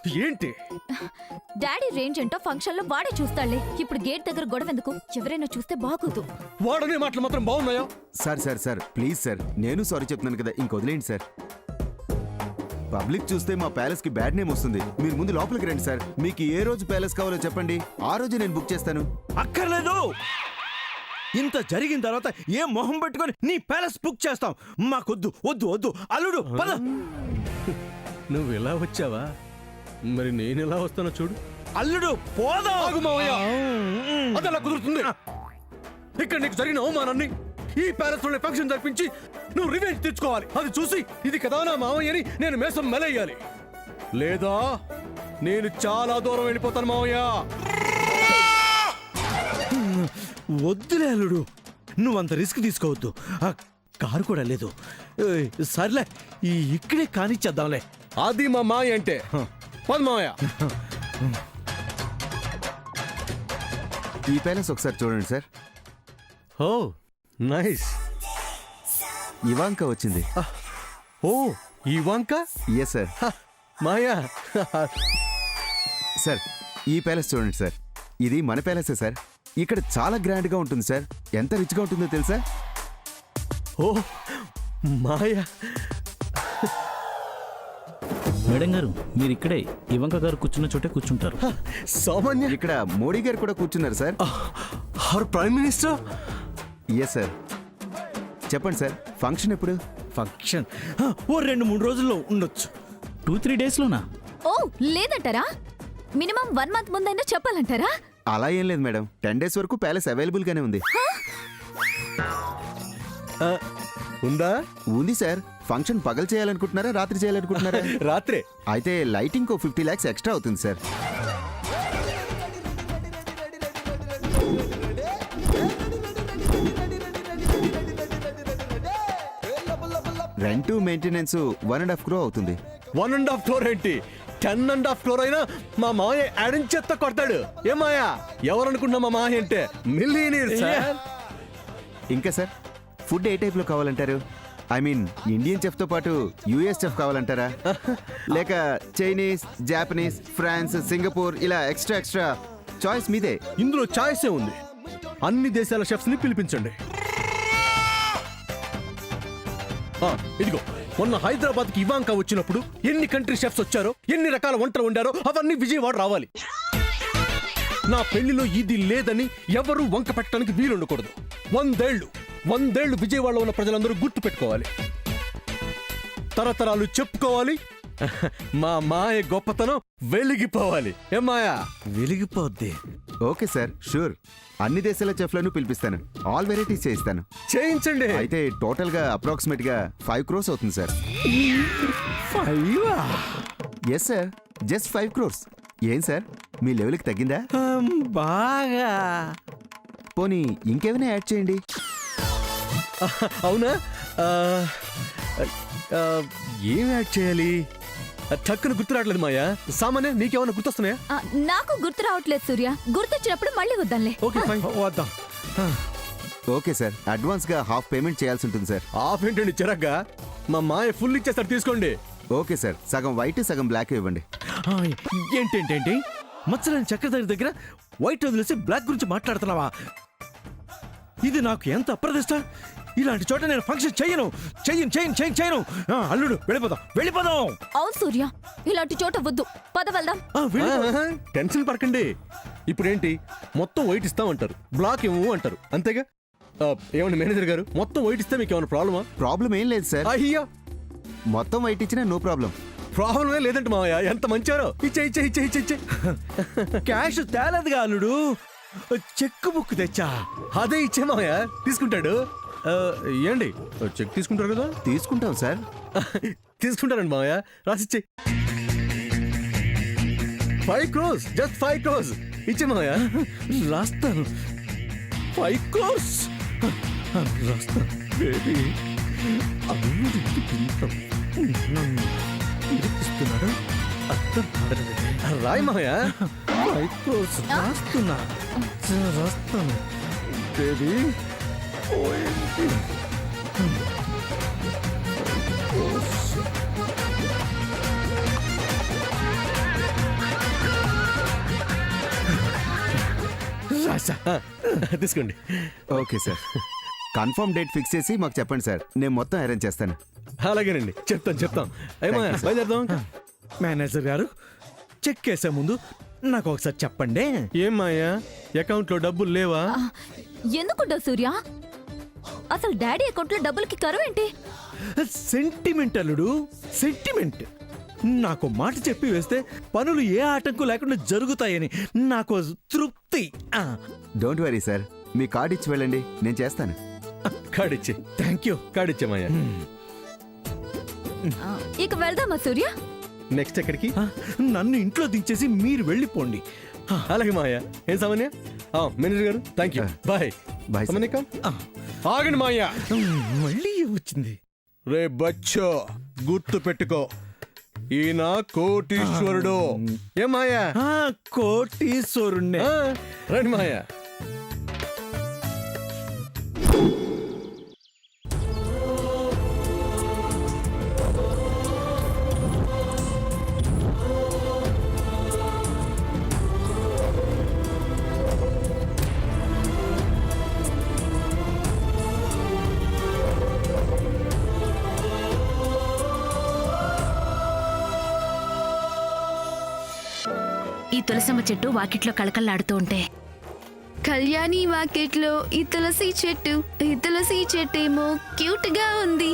ఏంటి? Daddy range ఏంటో function లో వాడే చూస్తాడులే. ఇప్పుడు గేట్ దగ్గర గొడవ ఎందుకు? ఎవరైనా చూస్తే బాగోదు. వాడనే మాటలు మాత్రం బాగున్నాయా? సార్ ప్లీజ్ సార్, నేను సారీ చెప్తున్నాను కదా, ఇంకొదిలేండి సార్. పబ్లిక్ చూస్తే మా ప్యాలెస్ కి బ్యాడ్ నేమ్ వస్తుంది. మీరు ముందు లోపలికి రండి సార్. మీకు ఏ రోజు ప్యాలెస్ కావాలో చెప్పండి, ఆ రోజు నేను బుక్ చేస్తాను. అక్కర్లేదు. ఇంత జరిగిన తర్వాత ఏ మొహం పెట్టుకొని నీ ప్యాలెస్ బుక్ చేస్తాం? మాకొద్దు, వద్దు వద్దు. అల్లుడు పద. నువ్వు ఇలా వచ్చావా? మరి నేను ఎలా వస్తానో చూడు. అల్లుడు పోదా. అదలా కుదురుతుంది? ఇక్కడ నీకు జరిగిన అవమానాన్ని ఈ ప్యాలెస్ లోనే ఫంక్షన్ జరిపించి నువ్వు రివెంజ్ తెచ్చుకోవాలి. అది చూసి ఇది కదా నా మామయ్యని నేను మేసం మెలయ్యాలి, లేదా నేను చాలా దూరం వెళ్ళిపోతాను మామయ్య. వద్దులే అల్లుడు, నువ్వంత రిస్క్ తీసుకోవద్దు. ఆ కారు కూడా లేదు. సర్లే, ఇక్కడే కానిచ్చేద్దాంలే. అది మా మాయ అంటే. పద మామయ్య. ఈ ప్యాలెస్ ఒకసారి చూడండి సార్. ఓ నైస్. ఇవాంక వచ్చింది. ఓ ఈ వంక. Yes sir. మాయా. సార్ ఈ ప్యాలెస్ చూడండి సార్. ఇది మన ప్యాలెసే సార్. ఇక్కడ చాలా గ్రాండ్ గా ఉంటుంది సార్. ఎంత రిచ్ గా ఉంటుందో తెలుసా? ఓ మాయా. మేడం గారు, మీరు ఇక్కడే ఇవంక గారు కూర్చున్న చోటే కూర్చుంటారు. సామాన్య. ఇక్కడ మోడీ గారు కూడా కూర్చున్నారు sir. Our prime minister. Yes sir. చెప్పండి సార్, ఫంక్షన్ ఎప్పుడు? ఫంక్షన్ ఓ 2-3 రోజుల్లో ఉండొచ్చు. 2-3 డేస్లోనా? ఓ లేదంటారా? మినిమం 1 మంత్ ముందైనా చెప్పాలంటారా? అలా ఏం లేదు మేడం, 10 డేస్ వరకు ప్యాలెస్ అవైలబుల్ గానే ఉంది. ఉందా? ఉంది సార్. ఫంక్షన్ పగలు చేయాలనుకుంటున్నారా, రాత్రి చేయాలనుకుంటున్నారా? రాత్రే. అయితే లైటింగ్ 50 lakhs ఎక్స్ట్రా అవుతుంది సార్. రెంట్ మెయింటెనెన్స్ 1.5 crore అవుతుంది. 1.5 crore ఏంటి? 10.5 crore అయినా మా మాయ ఆడించేత్త కొడతాడు. ఏ మాయా, ఎవరనుకున్నా మా మాయ అంటే మిలియనీర్ సార్. ఇంకా సార్, ఫుడ్ ఏ టైప్ లో కావాలంటారు? ఐ మీన్ ఇండియన్ చెఫ్ తో పాటు యుఎస్ చెఫ్ కావాలంటారా, లేక చైనీస్, జాపనీస్, ఫ్రాన్స్, సింగపూర్ ఇలా ఎక్స్ట్రా చాయిస్ మీదే. ఇందులో చాయిసే ఉంది. అన్ని దేశాల షెఫ్స్ ని పిలిపించండి. ఇదిగో, మొన్న హైదరాబాద్ కి ఇవాంక వచ్చినప్పుడు ఎన్ని కంట్రీ షెఫ్స్ వచ్చారో, ఎన్ని రకాల వంటలు వండారో అవన్నీ విజయవాడ రావాలి. నా పెళ్లిలో ఇది లేదని ఎవరూ వంక పెట్టడానికి వీలుండకూడదు. 100 ఏళ్లు విజయవాడలో ఉన్న ప్రజలందరూ గుర్తు పెట్టుకోవాలి, తరతరాలు చెప్పుకోవాలి. మా మాయ గొప్పతనం వెలిగిపోవాలి. ఏ మాయా? వెలిగిపోద్ది. Okay sir, sure. అన్ని దేశాల చెఫ్లను పిలిపిస్తాను, ఆల్ వెరైటీస్ చేయిస్తాను. చేయించండి. అయితే టోటల్ గా అప్రాక్సిమేట్ గా 5 crores అవుతుంది sir. 5? Yes sir, just 5 crores. ఏం సార్, మీ లెవెల్కి తగ్గిందా? బాగా. పోనీ ఇంకేమైనా యాడ్ చేయండి. అవునా? ఏం యాడ్ చేయాలి? టక్కున గుర్తు రావట్లేదు మాయా. సామాన్య, నీకేమైనా గుర్తొస్తున్నాయా? నాకు గుర్తు రావట్లేదు సూర్య. గుర్తొచ్చినప్పుడు మళ్ళీ వద్దాంలే. ఓకే ఫైన్, వద్దాం. ఓకే సార్, అడ్వాన్స్ గా హాఫ్ పేమెంట్ చేయాల్సి ఉంటుంది సార్. హాఫ్ ఏంటండి చిరగ్గా? మా మాయ ఫుల్ ఇచ్చేస్తారు, తీసుకోండి. ఓకే సార్, సగం వైట్ సగం బ్లాక్ ఇవ్వండి. ఏంటేంటేంటి మచ్చలేని చక్రధారి దగ్గర వైట్ వదిలేసి బ్లాక్ గురించి మాట్లాడుతున్నావా? ఇది నాకు ఎంత అప్రదిష్ట. ఇలాంటి చోట నేను ఫంక్షన్ చెయ్యను. అల్లుడు వెళ్ళిపోదాం. అవును సూర్య, ఇలాంటి చోట వద్దు. పద వెళ్దాం. టెన్షన్ పడకండి. ఇప్పుడేంటి, మొత్తం వైట్ ఇస్తామంటారు, బ్లాక్ ఏమో అంటారు, అంతేగా? ఏమండి మేనేజర్ గారు, మొత్తం వైట్ ఇస్తే మీకు ఏమైనా ప్రాబ్లమా? ప్రాబ్లం ఏం లేదు సార్. అయ్యా, మొత్తం వైట్ ఇచ్చినా నో ప్రాబ్లం. ప్రాబ్లమే లేదంటే మావయ్య, ఎంత మంచారో. ఇచ్చే. క్యాష్ తేలేదుగా అల్లుడు, చెక్ బుక్ తెచ్చా. అదే ఇచ్చే మావయ్య, తీసుకుంటాడు. ఏండి, చెక్ తీసుకుంటారు కదా? తీసుకుంటాం సార్. తీసుకుంటారండి మావయ్య, రాసిచ్చే. 5 crores, జస్ట్ 5 crores ఇచ్చే మావయ్య. రాస్తాను. 5 crores రాస్తాను బేబీ. ఇరికిస్తున్నాడు, అర్థం కాదు. రాయ్ మావయ్య. 5 crores రాస్తాను బేబీ. రాసా తీసుకోండి. Okay sir, confirm date fix చేసి మాకు చెప్పండి సార్, నేను మొత్తం అరేంజ్ చేస్తాను. అలాగేనండి, చెప్తాం. ఏమో బయలుదేరదాం. మేనేజర్ గారు, చెక్ వేసే ముందు నాకు ఒకసారి చెప్పండి. ఏం మాయా, అకౌంట్లో డబ్బులు లేవా? ఎందుకుంటావు సూర్య? అసలు డాడీ అకౌంట్లో డబ్బులకి కరువేంటి? సెంటిమెంట్ అల్లుడు, సెంటిమెంట్. నాకు మాట చెప్పి వేస్తే పనులు ఏ ఆటంకం లేకుండా జరుగుతాయని నాకు తృప్తి. డోంట్ వరీ సార్, మీ కార్డ్ ఇచ్చి వెళ్ళండి, నేను చేస్తాను. కాడిచ్చే. Thank you. కాడిచ్చే మాయా. ఇక వెళ్దామా సూర్య? నెక్స్ట్ ఎక్కడికి? నన్ను ఇంట్లో దించేసి మీరు వెళ్ళిపోండి. అలాగే మాయా. ఏం సామాన్య? మేనేజర్ గారు thank you. Bye bye sir. సమన్యకం. ఆగండి మాయా. మళ్ళీ వచ్చింది. రే బచ్చో, గుర్తు పెట్టుకో, ఈయన కోటీశ్వరుడు. ఏ మాయా? కోటీశ్వరుణ్ణి. రండి మాయా. ఈ తులసమ్మ చెట్టు వాకిట్లో కళకళలాడుతూ ఉంటే, కళ్యాణి వాకెట్లో ఈ తులసి చెట్టేమో క్యూట్ గా ఉంది.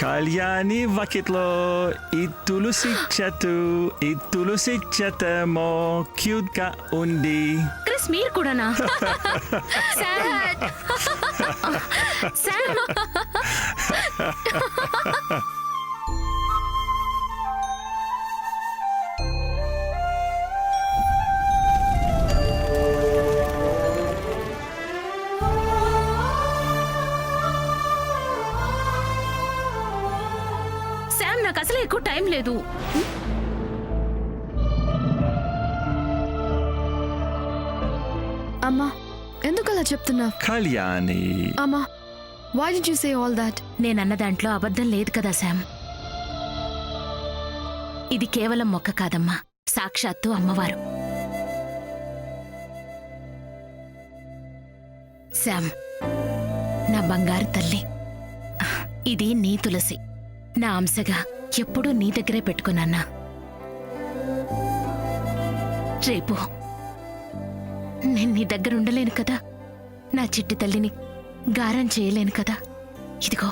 కళ్యాణి వాకిట్లో ఈ తులసి చెట్టేమో క్యూట్ గా ఉంది. క్రిస్ మీరు కూడానా? Sad. శామ్, శామ్, నాకు అసలు ఎక్కువ టైం లేదు. అమ్మా, ఎందుకు అలా చెప్తున్నావు? కళ్యాణి, అమ్మా, why did you say all that? నేనన్న దాంట్లో అబద్ధం లేదు కదా శామ్. ఇది కేవలం మొక్క కాదమ్మా, సాక్షాత్తు అమ్మవారు. శామ్, నా బంగారు తల్లి, ఇది నీ తులసి. నా అంశగా ఎప్పుడూ నీ దగ్గరే పెట్టుకున్నానా. రేపు నేను నీ దగ్గర ఉండలేను కదా, నా చిట్టి తల్లిని గారం చేయలేను కదా. ఇదిగో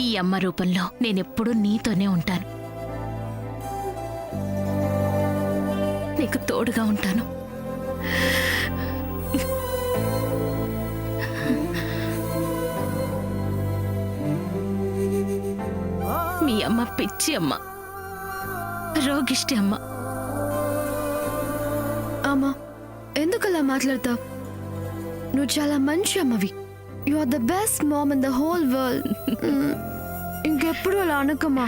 ఈ అమ్మ రూపంలో నేనెప్పుడూ నీతోనే ఉంటాను, నీకు తోడుగా ఉంటాను. మీ అమ్మ పిచ్చి అమ్మ, రోగిష్టి అమ్మ. అమ్మా, ఎందుకు అలా మాట్లాడతావు? నువ్వు చాలా మంచి అమ్మవి. You are the best mom in the whole world. ఇంకెప్పుడు అలా అనకమ్మా.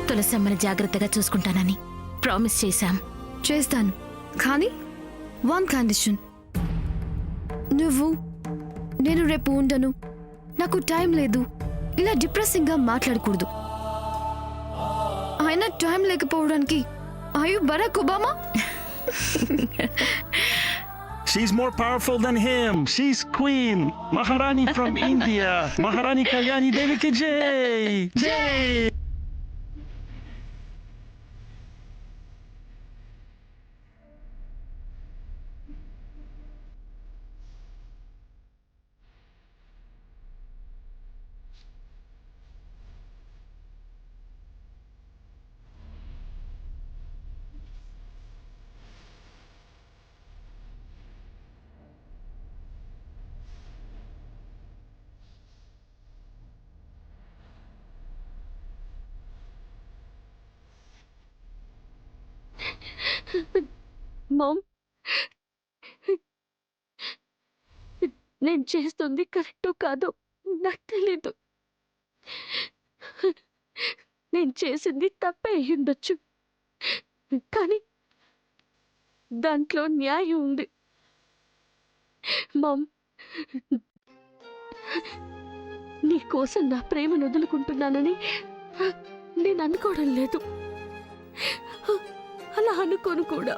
తులసమ్మని జాగ్రత్తగా చూసుకుంటానని ప్రామిస్ చేశాం. చేస్తాను, కానీ వన్ కండిషన్. నేను రేపు ఉండను, నాకు టైం లేదు, ఇలా డిప్రెసింగ్ గా మాట్లాడకూడదు. అయినా టైం లేకపోవడానికి అయ్యో Barack Obama. she's more powerful than him. She's Queen Maharani from India. Maharani Kalyani Devi ki jai. Jai. Ma'am, నేను చేస్తుంది కరెక్టో కాదో నాకు తెలీదు. నేను చేసింది తప్పే అయ్యుండొచ్చు, కానీ దాంట్లో న్యాయం ఉంది. మామ్, నీ కోసం నా ప్రేమను వదులుకుంటున్నానని నేను అనుకోవడం లేదు. అలా అనుకోను కూడా.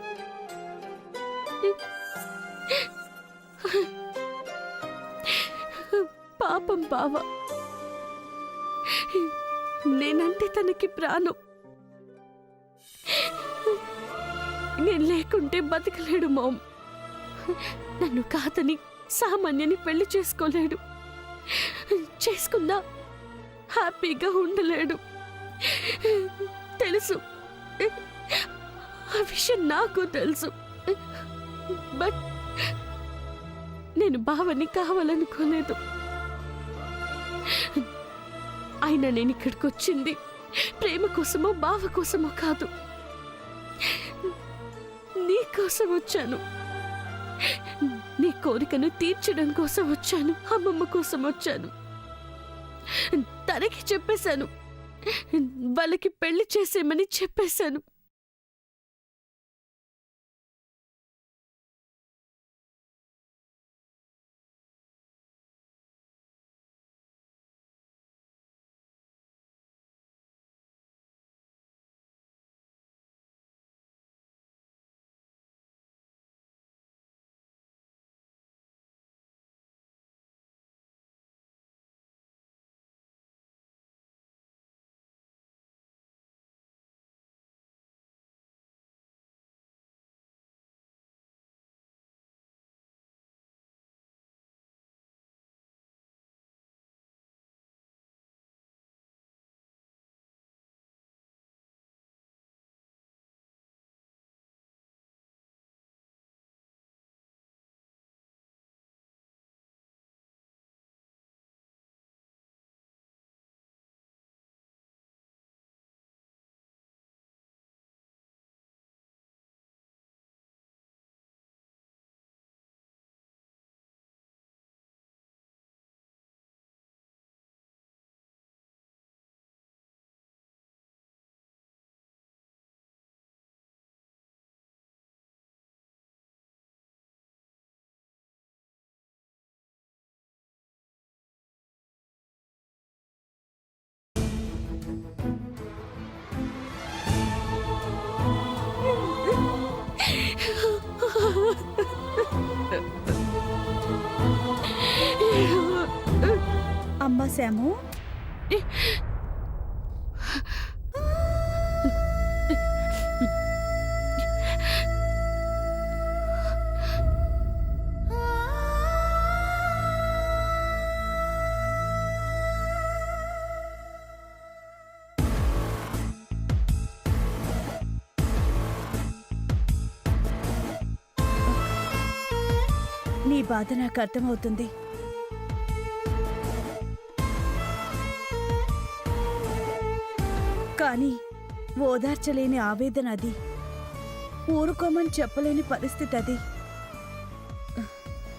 పాపం బావ, నేనంటే తనకి ప్రాణం. నేను లేకుంటే బతకలేడు మామ్. నన్ను కాదని సామాన్యని పెళ్లి చేసుకోలేడు. చేసుకున్నా హ్యాపీగా ఉండలేడు. తెలుసు, ఆ విషయం నాకు తెలుసు. బట్ నేను బావని కావాలనుకోలేదు. అయినా నేను ఇక్కడికి వచ్చింది ప్రేమ కోసమో బావ కోసమో కాదు, నీ కోసం వచ్చాను. నీ కోరికను తీర్చడం కోసం వచ్చాను. అమ్మమ్మ కోసం వచ్చాను. తనకి చెప్పేశాను, వాళ్ళకి పెళ్లి చేసేమని చెప్పేశాను. అమ్మా శాము, నీ బాధ నాకు అర్థమవుతుంది. కానీ ఓదార్చలేని ఆవేదన అది. ఊరుకోమని చెప్పలేని పరిస్థితి అది.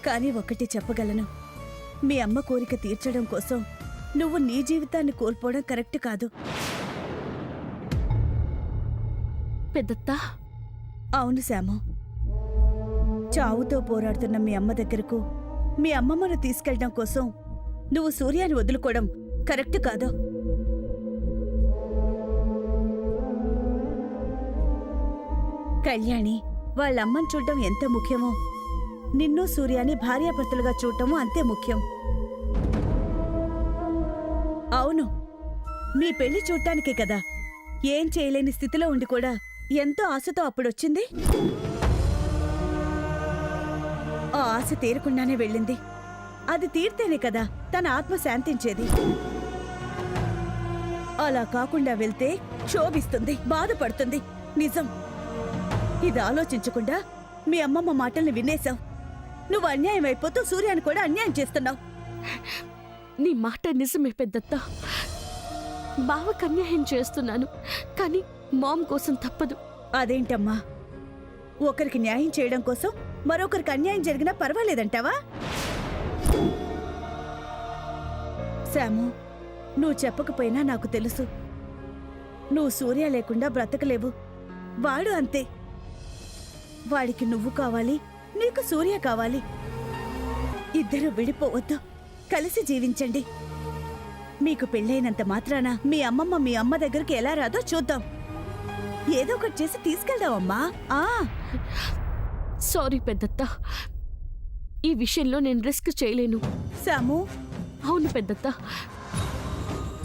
కానీ ఒకటి చెప్పగలను, మీ అమ్మ కోరిక తీర్చడం కోసం నువ్వు నీ జీవితాన్ని కోల్పోవడం కరెక్ట్ కాదు. పెద్దత్తా. అవును శాము, చావుతో పోరాడుతున్న మీ అమ్మ దగ్గరకు మీ అమ్మమ్మను తీసుకెళ్ళడం కోసం నువ్వు సూర్యాన్ని వదులుకోవడం కరెక్ట్ కాదు. కళ్యాణి వాళ్ళమ్మని చూడటం ఎంత ముఖ్యమో, నిన్ను సూర్యాని భార్యాభర్తలుగా చూడటము అంతే ముఖ్యం. అవును, మీ పెళ్లి చూడటానికే కదా ఏం చేయలేని స్థితిలో ఉండి కూడా ఎంతో ఆశతో అప్పుడొచ్చింది. ఆ ఆశ తీరకుండానే వెళ్ళింది. అది తీర్తేనే కదా తన ఆత్మ శాంతించేది. అలా కాకుండా వెళ్తే క్షోభిస్తుంది, బాధపడుతుంది. నిజం. ఇది ఆలోచించకుండా మీ అమ్మమ్మ మాటల్ని వినేశావు. నువ్వు అన్యాయం అయిపోతూ సూర్యాన్ని కూడా అన్యాయం చేస్తున్నావు. నీ మాట నిజమే పెద్దత్తా. బావకు అన్యాయం చేస్తున్నాను, కానీ మామ్ కోసం తప్పదు. అదేంటమ్మా, ఒకరికి న్యాయం చేయడం కోసం మరొకరికి అన్యాయం జరిగినా పర్వాలేదంటావా? శాము, నువ్వు చెప్పకపోయినా నాకు తెలుసు. నువ్వు సూర్య లేకుండా బ్రతకలేవు. వాడు అంతే. వాడికి నువ్వు కావాలి, నీకు సూర్య కావాలి. ఇద్దరు విడిపోవద్దు, కలిసి జీవించండి. మీకు పెళ్ళైనంత మాత్రాన మీ అమ్మమ్మ మీ అమ్మ దగ్గరికి ఎలా రాదో చూద్దాం. ఏదో ఒకటి చేసి తీసుకెళ్దామమ్మా. సారీ పెద్దత్త, ఈ విషయంలో నేను రిస్క్ చేయలేను. సాము, అవును పెద్దత్త,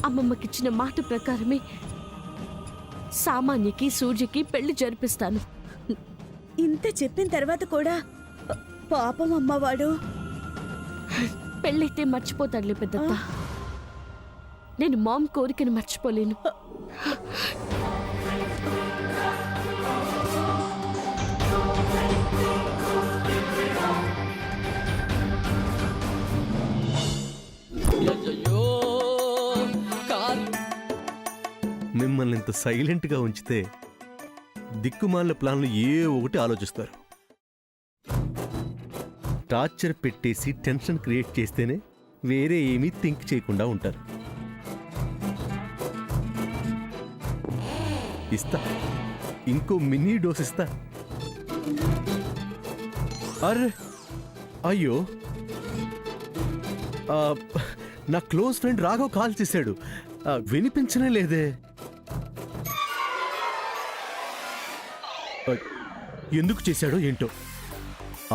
అమ్మమ్మకిచ్చిన మాట ప్రకారమే సామాన్యకి సూర్యకి పెళ్లి జరిపిస్తాను. ఇంత చెప్పిన తర్వాత కూడా పాపం అమ్మవాడు. పెళ్ళైతే మర్చిపోతాడులే పెద్దత్త, నేను మామ్ కోరికను మర్చిపోలేను. మిమ్మల్ని ఇంత సైలెంట్గా ఉంచితే దిక్కుమాలిన ప్లాన్లు ఏ ఒకటి ఆలోచిస్తారు. టార్చర్ పెట్టేసి టెన్షన్ క్రియేట్ చేస్తేనే వేరే ఏమీ థింక్ చేయకుండా ఉంటారు. ఇస్తా, ఇంకో మినీ డోస్ ఇస్తా. అరే అయ్యో, నా క్లోజ్ ఫ్రెండ్ రాఘవ్ కాల్ చేశాడు, వినిపించనే లేదే. ఎందుకు చేశాడో ఏంటో.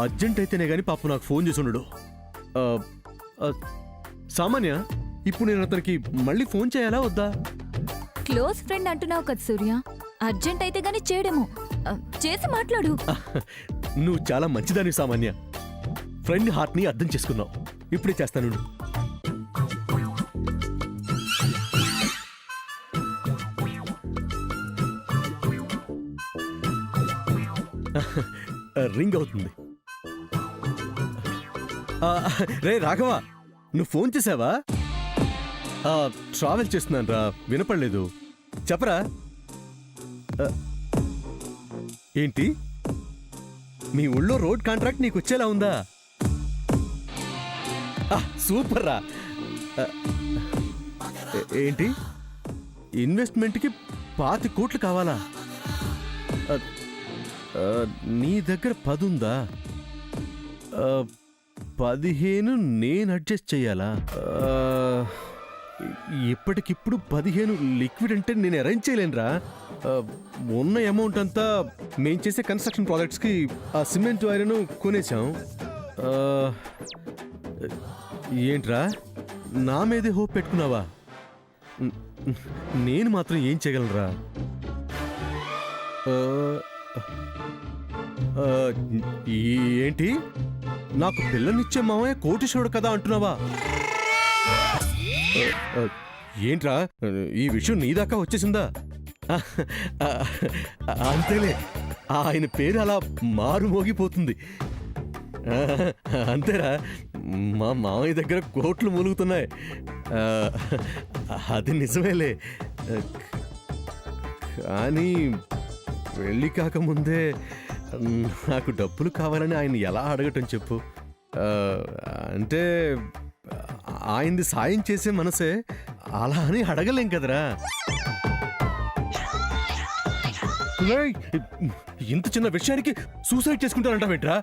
అర్జెంట్ అయితేనే గాని పాప నాకు ఫోన్ చేసి ఉండడు. సామాన్య, ఇప్పుడు నేను అతనికి మళ్ళీ ఫోన్ చేయాలా వద్దా? క్లోజ్ ఫ్రెండ్ అంటున్నావు కదా సూర్య, అర్జెంట్ అయితే గానీ చేయడము. చేసి మాట్లాడు. నువ్వు చాలా మంచిదాని సామాన్య, ఫ్రెండ్ హార్ట్ ని అర్థం చేసుకున్నావు. ఇప్పుడే చేస్తాను. రింగ్ అవుతుంది. రే రాఘవ, నువ్వు ఫోన్ చేసావా? ట్రావెల్ చేస్తున్నాను రా, వినపడలేదు. చెప్పరా. ఏంటి, మీ ఊళ్ళో రోడ్ కాంట్రాక్ట్ నీకు వచ్చేలా ఉందా? సూపర్ రా. ఏంటి, ఇన్వెస్ట్మెంట్కి 25 కోట్లు కావాలా? నీ దగ్గర 10 ఉందా? 15 నేను అడ్జస్ట్ చెయ్యాలా? ఇప్పటికిప్పుడు 15 లిక్విడ్ అంటే నేను అరేంజ్ చేయలేనురా. ఉన్న అమౌంట్ అంతా మేము చేసే కన్స్ట్రక్షన్ ప్రాజెక్ట్స్కి ఆ సిమెంట్ వైర్ను కొనేసాం. ఏంట్రా, నా మీదే హోప్ పెట్టుకున్నావా? నేను మాత్రం ఏం చేయగలరా? ఏంటి, నాకు పిల్లనిచ్చే మామయ్య కోటీశ్వరుడు కదా అంటున్నావా? ఏంట్రా, ఈ విషయం నీ దాకా వచ్చేసిందా? అంతేలే, ఆయన పేరు అలా మారుమోగిపోతుంది. అంతేరా, మా మామయ్య దగ్గర కోట్లు మూలుగుతున్నాయి. అది నిజమేలే, కానీ పెళ్ళి కాకముందే నాకు డబ్బులు కావాలని ఆయన ఎలా అడగటం చెప్పు. అంటే ఆయనది సాయం చేసే మనసే, అలా అని అడగలేం కదరా. ఇంత చిన్న విషయానికి సూసైడ్ చేసుకుంటానంటావేంట్రా?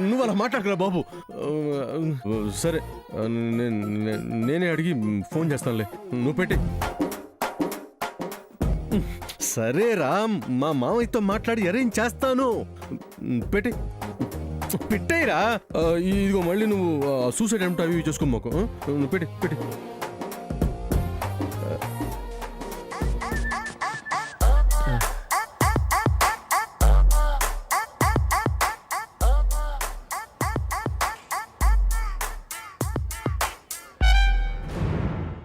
నువ్వు అలా మాట్లాడకరా బాబు. సరే, నేనే అడిగి ఫోన్ చేస్తానులే, నువ్వు పెట్టి. సరే రామ్, మా మామయ్యతో మాట్లాడి అరేంజ్ చేస్తాను. పెట్టి పెట్టేరా. ఇదిగో మళ్ళీ నువ్వు సూసైడ్ అంటే అవి చేసుకోమాకు. పెట్టి పెట్టి